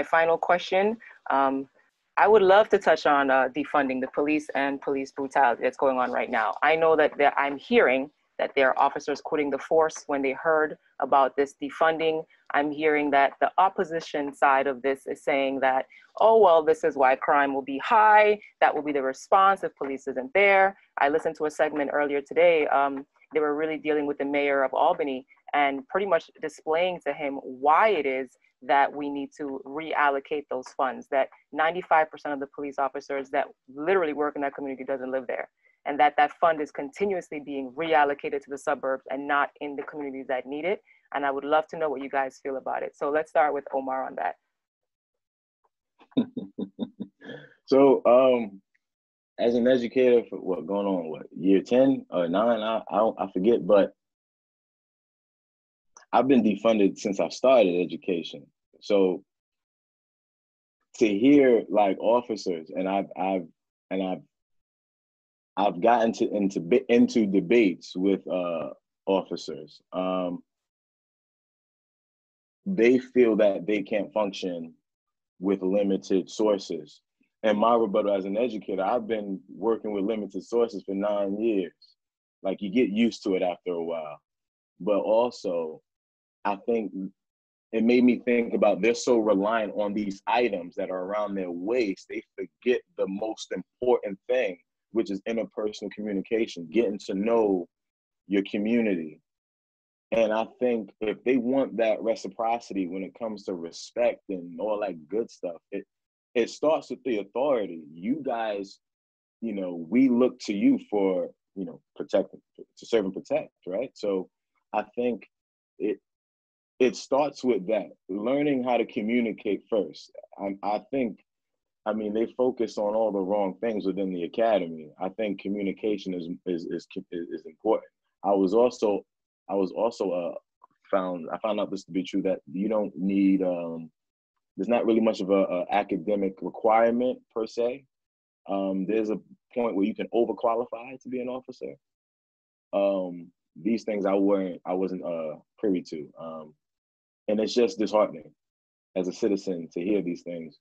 my final question. I would love to touch on defunding the police and police brutality that's going on right now. I know that I'm hearing that there are officers quitting the force when they heard about this defunding. I'm hearing that the opposition side of this is saying that, oh, well, this is why crime will be high. That will be the response if police isn't there. I listened to a segment earlier today. They were really dealing with the mayor of Albany and pretty much displaying to him why it is that we need to reallocate those funds, that 95% of the police officers that literally work in that community doesn't live there, and that fund is continuously being reallocated to the suburbs and not in the communities that need it. And I would love to know what you guys feel about it. So let's start with Omar on that. So as an educator for going on year 10 or 9, I forget, but I've been defunded since I started education. So to hear like officers, and I've gotten into debates with officers. They feel that they can't function with limited sources. And my rebuttal as an educator, I've been working with limited sources for 9 years. Like, you get used to it after a while. But also, I think it made me think about, they're so reliant on these items that are around their waist, they forget the most important thing, which is interpersonal communication, getting to know your community. And I think if they want that reciprocity when it comes to respect and all that good stuff, it starts with the authority. You guys, we look to you for, protect, to serve and protect, right? So I think it starts with that, learning how to communicate first. I think, they focus on all the wrong things within the academy. I think communication is important. I found out this to be true, that you don't need, there's not really much of a academic requirement per se. There's a point where you can overqualify to be an officer. These things I wasn't privy to. And it's just disheartening as a citizen to hear these things.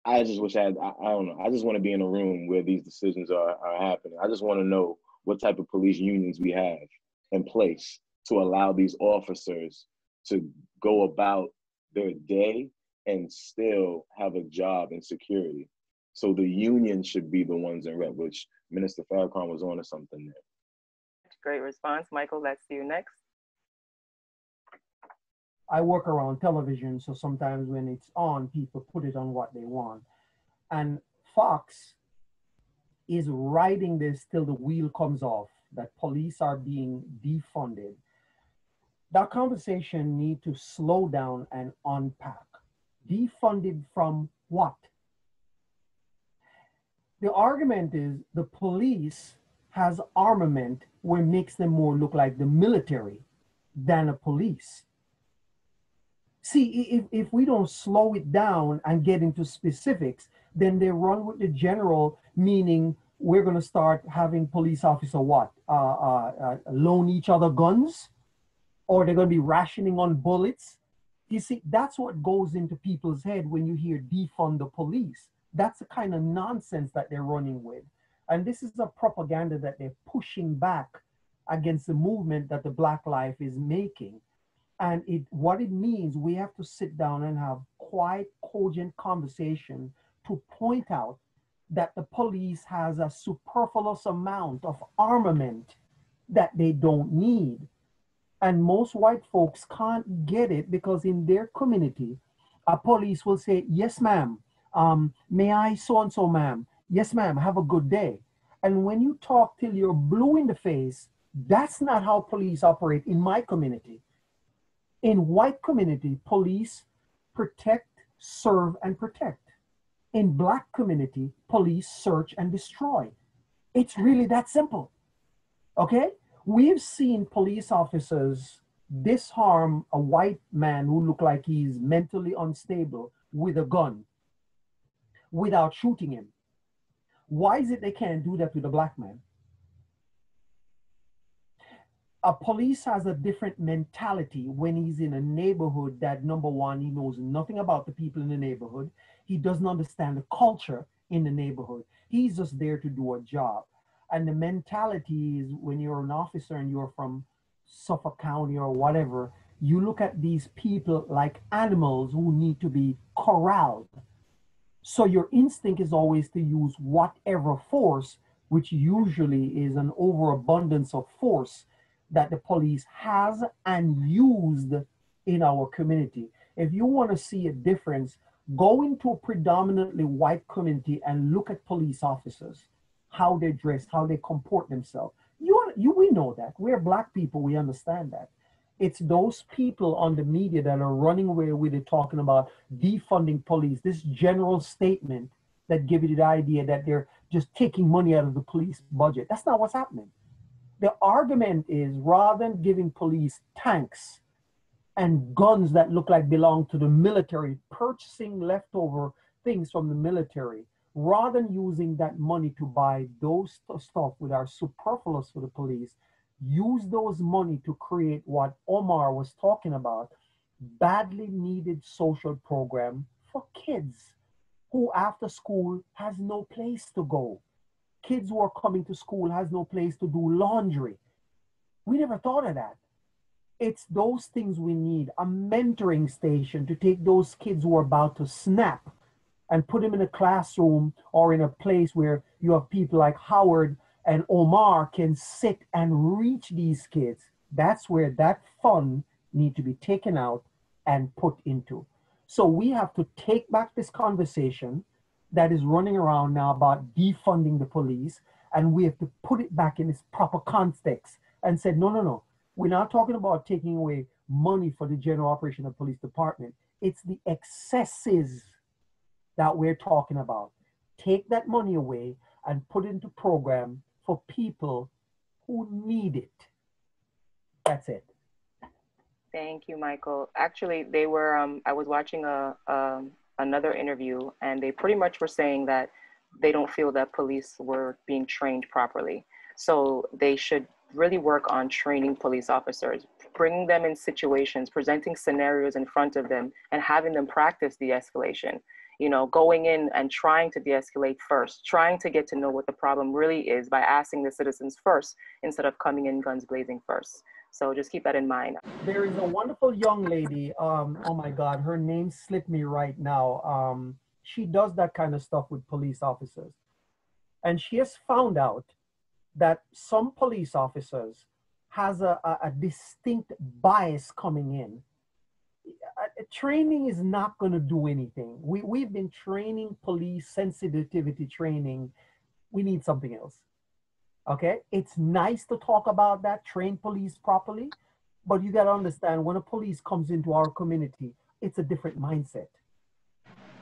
I just wish I don't know. I just want to be in a room where these decisions are happening. I just want to know what type of police unions we have in place to allow these officers to go about their day and still have a job and security. So the union should be the ones in red, which Minister Farrakhan was on to something there. Great response. Michael, that's you next. I work around television, so sometimes when it's on, people put it on what they want. And Fox is riding this till the wheel comes off, that police are being defunded. That conversation needs to slow down and unpack. Defunded from what? The argument is the police has armament where it makes them more look like the military than a police. See, if we don't slow it down and get into specifics, then they run with the general, meaning we're going to start having police officer loan each other guns, or they're going to be rationing on bullets. You see, that's what goes into people's head when you hear defund the police. That's the kind of nonsense that they're running with. And this is a propaganda that they're pushing back against the movement that the Black Life is making. And what it means, we have to sit down and have quite cogent conversation to point out that the police has a superfluous amount of armament that they don't need. And most white folks can't get it because in their community, a police will say, yes, ma'am, may I so-and-so, ma'am? Yes, ma'am, have a good day. And when you talk till you're blue in the face, that's not how police operate in my community. In white community, police protect, serve, and protect. In Black community, police search and destroy. It's really that simple, okay? We've seen police officers disarm a white man who looked like he's mentally unstable with a gun without shooting him. Why is it they can't do that with a Black man? A police has a different mentality when he's in a neighborhood that, number one, he knows nothing about the people in the neighborhood. He doesn't understand the culture in the neighborhood. He's just there to do a job. And the mentality is when you're an officer and you're from Suffolk County or whatever, you look at these people like animals who need to be corralled. So your instinct is always to use whatever force, which usually is an overabundance of force that the police has and used in our community. If you want to see a difference, go into a predominantly white community and look at police officers, how they dress, how they comport themselves. We know that. We're Black people, we understand that. It's those people on the media that are running away with it, talking about defunding police, this general statement that give you the idea that they're just taking money out of the police budget. That's not what's happening. The argument is, rather than giving police tanks and guns that look like belong to the military, purchasing leftover things from the military, rather than using that money to buy those stuff that are superfluous for the police, use those money to create what Omar was talking about, badly needed social program for kids who after school has no place to go. Kids who are coming to school has no place to do laundry. We never thought of that. It's those things we need, a mentoring station to take those kids who are about to snap and put them in a classroom or in a place where you have people like Howard and Omar can sit and reach these kids. That's where that fund need to be taken out and put into. So we have to take back this conversation that is running around now about defunding the police, and we have to put it back in its proper context and say, no. We're not talking about taking away money for the general operation of the police department. It's the excesses that we're talking about. Take that money away and put it into program for people who need it. That's it. Thank you, Michael. Actually, they were, I was watching another interview, and they pretty much were saying that they don't feel that police were being trained properly. So they should really work on training police officers, bringing them in situations, presenting scenarios in front of them, and having them practice de-escalation. You know, going in and trying to de-escalate first, trying to get to know what the problem really is by asking the citizens first, instead of coming in guns blazing first. So just keep that in mind. There is a wonderful young lady, oh my God, her name slipped me right now. She does that kind of stuff with police officers. And she has found out that some police officers has a distinct bias coming in. Training is not going to do anything. We've been training police sensitivity training. We need something else. Okay, it's nice to talk about that, train police properly, but you got to understand, when a police comes into our community, it's a different mindset.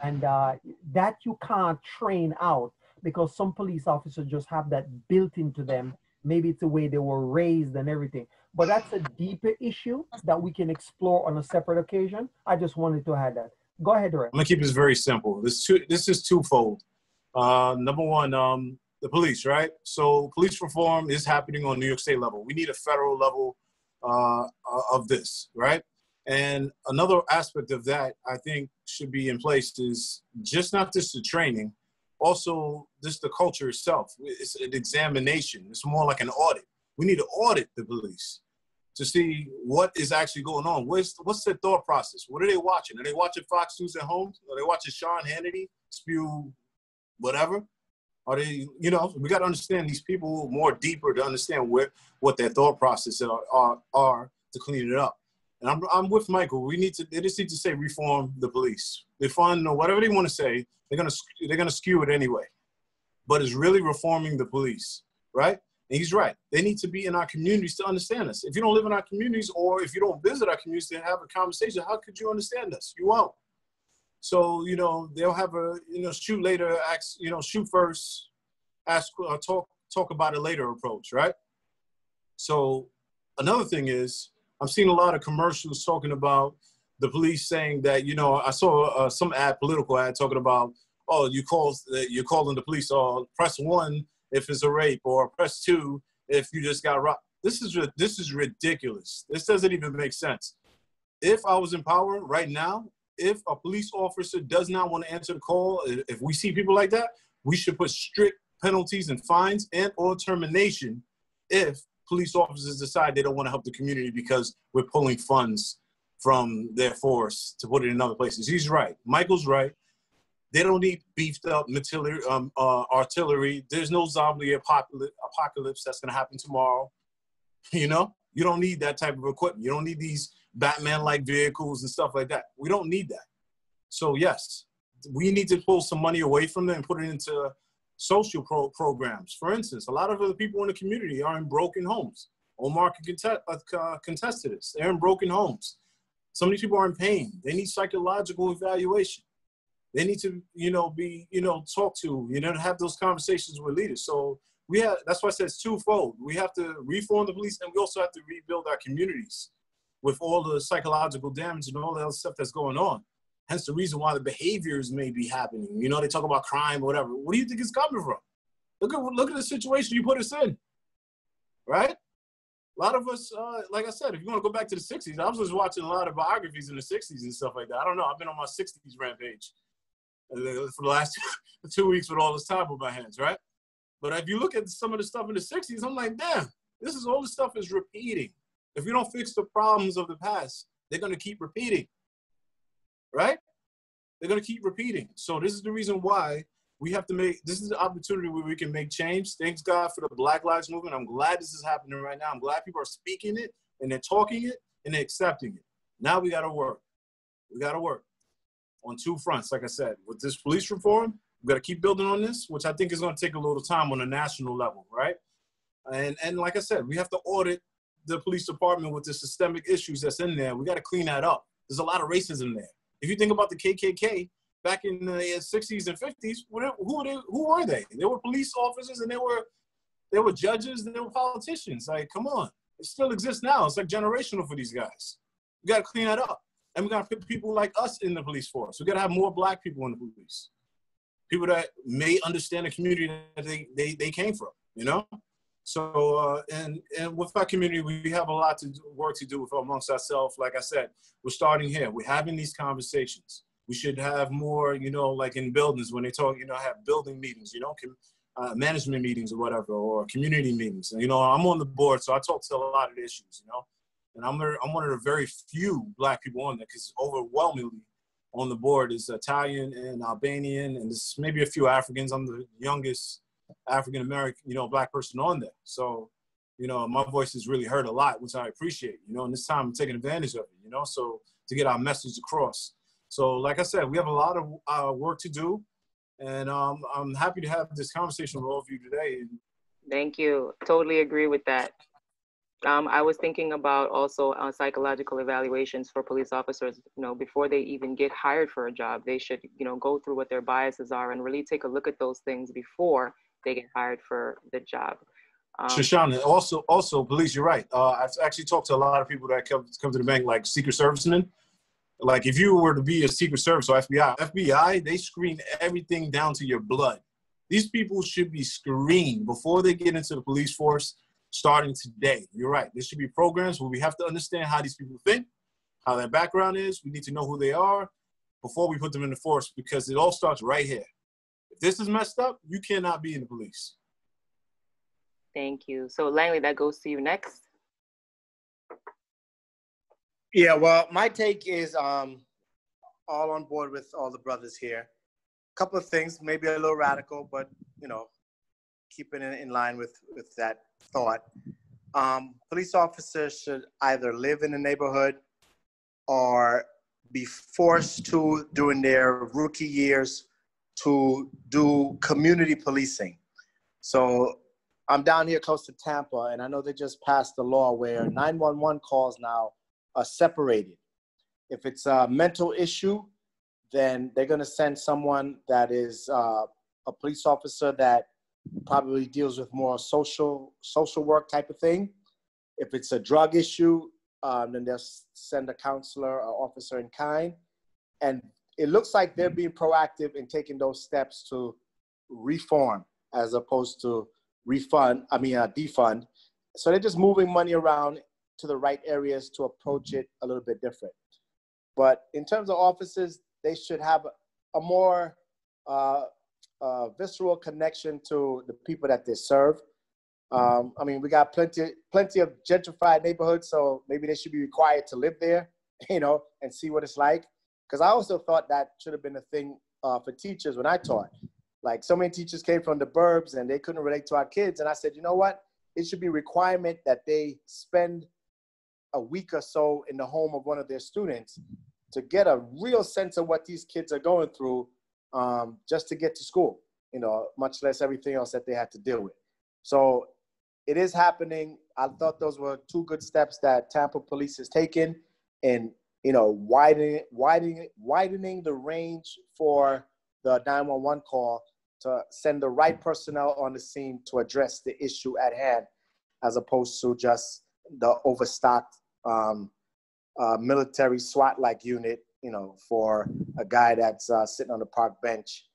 And that you can't train out, because some police officers just have that built into them. Maybe it's the way they were raised and everything. But that's a deeper issue that we can explore on a separate occasion. I just wanted to add that. Go ahead, Durrell. I'm going to keep this very simple. This is twofold. Number one, the police, right? So police reform is happening on New York State level. We need a federal level of this, right? And another aspect of that I think should be in place is not just the training, also just the culture itself. It's an examination. It's more like an audit. We need to audit the police to see what is actually going on. What's their thought process? What are they watching? Are they watching Fox News at home? Are they watching Sean Hannity spew whatever? Are they, we got to understand these people more deeper to understand what their thought process are to clean it up. And I'm with Michael. They just need to say reform the police. Defund or whatever they want to say. They're gonna skew it anyway. But it's really reforming the police, right? And he's right. They need to be in our communities to understand us. If you don't live in our communities, or if you don't visit our communities to have a conversation, how could you understand us? You won't. So, they'll have a, shoot later, ask, shoot first, ask, talk about it later approach, right? So another thing is, I'm seeing a lot of commercials talking about the police saying that, I saw some political ad talking about, oh, you're calling the police, or press 1 if it's a rape, or press 2 if you just got robbed. This is ridiculous. This doesn't even make sense. If I was in power right now, if a police officer does not want to answer the call, if we see people like that, we should put strict penalties and fines and or termination if police officers decide they don't want to help the community because we're pulling funds from their force to put it in other places. He's right. Michael's right. They don't need beefed up artillery. There's no zombie apocalypse that's going to happen tomorrow. You know, you don't need that type of equipment. You don't need these Batman-like vehicles and stuff like that. We don't need that. So yes, we need to pull some money away from them and put it into social programs. For instance, a lot of the people in the community are in broken homes. Omar can contest to this. They're in broken homes. Some of these people are in pain. They need psychological evaluation. They need to, be, talked to, have those conversations with leaders. So that's why I said it's twofold. We have to reform the police, and we also have to rebuild our communities with all the psychological damage and all the other stuff that's going on. Hence the reason why the behaviors may be happening. They talk about crime or whatever. What do you think it's coming from? Look at the situation you put us in, right? A lot of us, like I said, if you want to go back to the 60s, I was just watching a lot of biographies in the 60s and stuff like that. I don't know. I've been on my 60s rampage for the last 2 weeks with all this time on my hands, right? But if you look at some of the stuff in the 60s, I'm like, damn, all this stuff is repeating. If we don't fix the problems of the past, they're going to keep repeating, right? They're going to keep repeating. So this is the reason why we have to this is the opportunity where we can make change. Thanks God for the Black Lives Movement. I'm glad this is happening right now. I'm glad people are speaking it and they're talking it and they're accepting it. Now we got to work. We got to work on two fronts. Like I said, with this police reform, we got to keep building on this, which I think is going to take a little time on a national level, right? And like I said, we have to audit the police department with the systemic issues that's in there. We got to clean that up. There's a lot of racism there. If you think about the KKK back in the 60s and 50s, who were they? They were police officers and they were judges and they were politicians. Like, come on. It still exists now. It's like generational for these guys. We got to clean that up. And we got to put people like us in the police force. We got to have more Black people in the police. People that may understand the community that they came from, So, and with our community, we have a lot to work to do amongst ourselves. Like I said, we're starting here. We're having these conversations. We should have more, like in buildings when they talk, have building meetings, management meetings or whatever, or community meetings. And, I'm on the board, so I talk to a lot of the issues, And I'm one of the very few Black people on there, because overwhelmingly on the board is Italian and Albanian, and there's maybe a few Africans. I'm the youngest African-American, Black person on there. So, my voice is really heard a lot, which I appreciate, and this time I'm taking advantage of it, so to get our message across. So like I said, we have a lot of work to do, and I'm happy to have this conversation with all of you today. Thank you. Totally agree with that. I was thinking about also psychological evaluations for police officers, before they even get hired for a job. They should, go through what their biases are and really take a look at those things before they get hired for the job. Shoshana, also, police, you're right. I've actually talked to a lot of people that come to the bank, like Secret Servicemen. Like if you were to be a Secret Service or FBI, they screen everything down to your blood. These people should be screened before they get into the police force, starting today. You're right. There should be programs where we have to understand how these people think, how their background is. We need to know who they are before we put them in the force, because it all starts right here. If this is messed up, you cannot be in the police. Thank you. So Langley, that goes to you next. Yeah, well, my take is all on board with all the brothers here. A couple of things, maybe a little radical, but, keeping it in line with that thought. Police officers should either live in the neighborhood or be forced to, during their rookie years, to do community policing. So I'm down here close to Tampa, and I know they just passed a law where 911 calls now are separated. If it's a mental issue, then they're going to send someone that is a police officer that probably deals with more social work type of thing. If it's a drug issue, then they'll send a counselor or officer in kind. And it looks like they're being proactive in taking those steps to reform as opposed to defund. So they're just moving money around to the right areas to approach it a little bit different. But in terms of offices, they should have a more visceral connection to the people that they serve. I mean, we got plenty of gentrified neighborhoods, so maybe they should be required to live there, you know, and see what it's like. Because I also thought that should have been a thing for teachers when I taught. Like, so many teachers came from the burbs and they couldn't relate to our kids. And I said, you know what? It should be a requirement that they spend a week or so in the home of one of their students to get a real sense of what these kids are going through, just to get to school, you know, much less everything else that they had to deal with. So it is happening. I thought those were two good steps that Tampa Police has taken in, you know, widening the range for the 911 call to send the right personnel on the scene to address the issue at hand, as opposed to just the overstocked military SWAT-like unit, you know, for a guy that's sitting on the park bench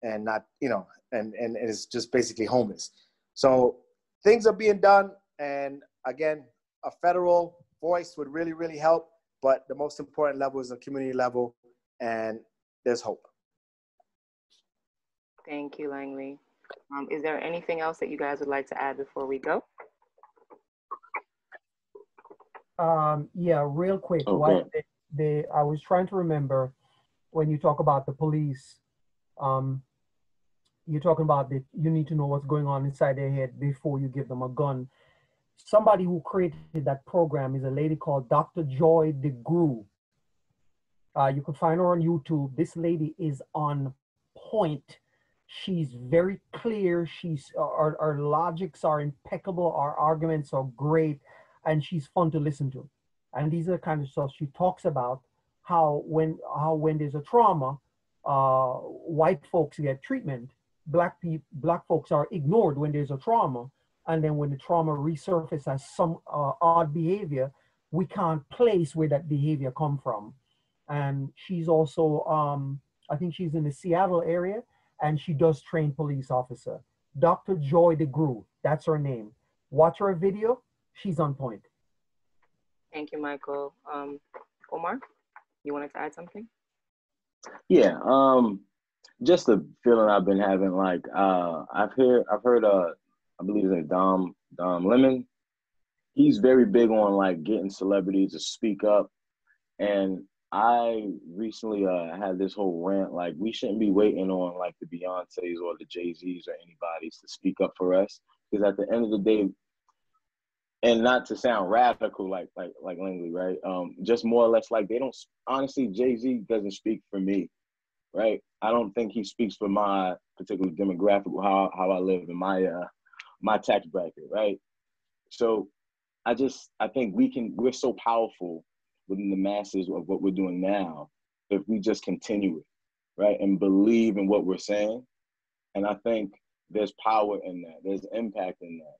and not, you know, and is just basically homeless. So things are being done, and again, a federal voice would really, really help. But the most important level is the community level, and there's hope. Thank you, Langley. Is there anything else that you guys would like to add before we go? Yeah, real quick. Okay. I was trying to remember when you talk about the police, you're talking about that you need to know what's going on inside their head before you give them a gun. Somebody who created that program is a lady called Dr. Joy DeGruy. You can find her on YouTube. This lady is on point. She's very clear. Our logics are impeccable. Our arguments are great, and she's fun to listen to. And these are the kind of stuff she talks about, how when there's a trauma, white folks get treatment. Black folks are ignored when there's a trauma. And then when the trauma resurfaces as some odd behavior, we can't place where that behavior come from. And she's also, I think she's in the Seattle area, and she does train police officer. Dr. Joy DeGruy, that's her name. Watch her video, she's on point. Thank you, Michael. Omar, you wanted to add something? Yeah, just the feeling I've been having, like, I've heard I believe his name Dom Lemon. He's very big on like getting celebrities to speak up. And I recently had this whole rant, like we shouldn't be waiting on like the Beyoncés or the Jay-Z's or anybody's to speak up for us. Because at the end of the day, and not to sound radical like Langley, right? Just more or less like they don't, honestly, Jay-Z doesn't speak for me, right? I don't think he speaks for my particular demographic, how I live in my tax bracket, right? So I think we're so powerful within the masses of what we're doing now if we just continue it, right? And believe in what we're saying. And I think there's power in that. There's impact in that.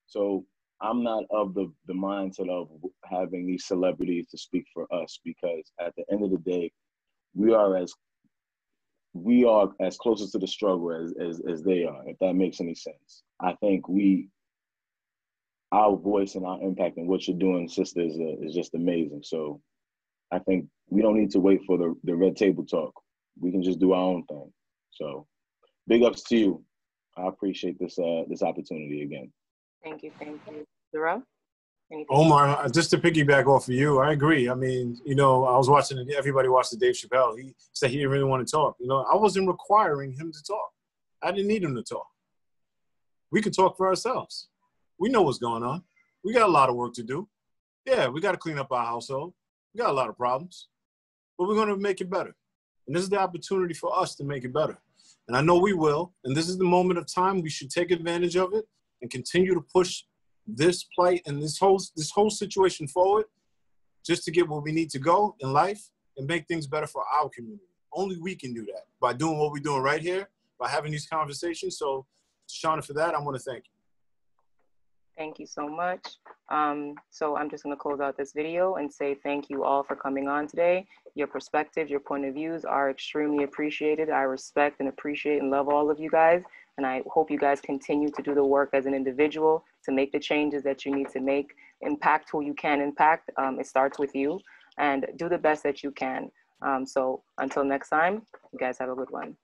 So I'm not of the mindset of having these celebrities to speak for us, because at the end of the day, we are as closest to the struggle as they are, if that makes any sense. I think our voice and our impact and what you're doing, sister, is just amazing. So I think we don't need to wait for the red table talk. We can just do our own thing. So big ups to you. I appreciate this opportunity again. Thank you. Durrell? Omar, just to piggyback off of you, I agree. I mean, you know, I was watching, everybody watched the Dave Chappelle. He said he didn't really want to talk. You know, I wasn't requiring him to talk. I didn't need him to talk. We could talk for ourselves. We know what's going on. We got a lot of work to do. Yeah, we got to clean up our household. We got a lot of problems, but we're going to make it better. And this is the opportunity for us to make it better. And I know we will. And this is the moment of time. We should take advantage of it and continue to push this plight and this whole situation forward, just to get where we need to go in life and make things better for our community. Only we can do that by doing what we're doing right here, by having these conversations. So, Shauna, for that, I want to thank you. Thank you so much. So I'm just going to close out this video and say thank you all for coming on today. Your perspectives, your point of views are extremely appreciated. I respect and appreciate and love all of you guys. And I hope you guys continue to do the work as an individual to make the changes that you need to make, impact who you can impact. It starts with you, and do the best that you can. So until next time, you guys have a good one.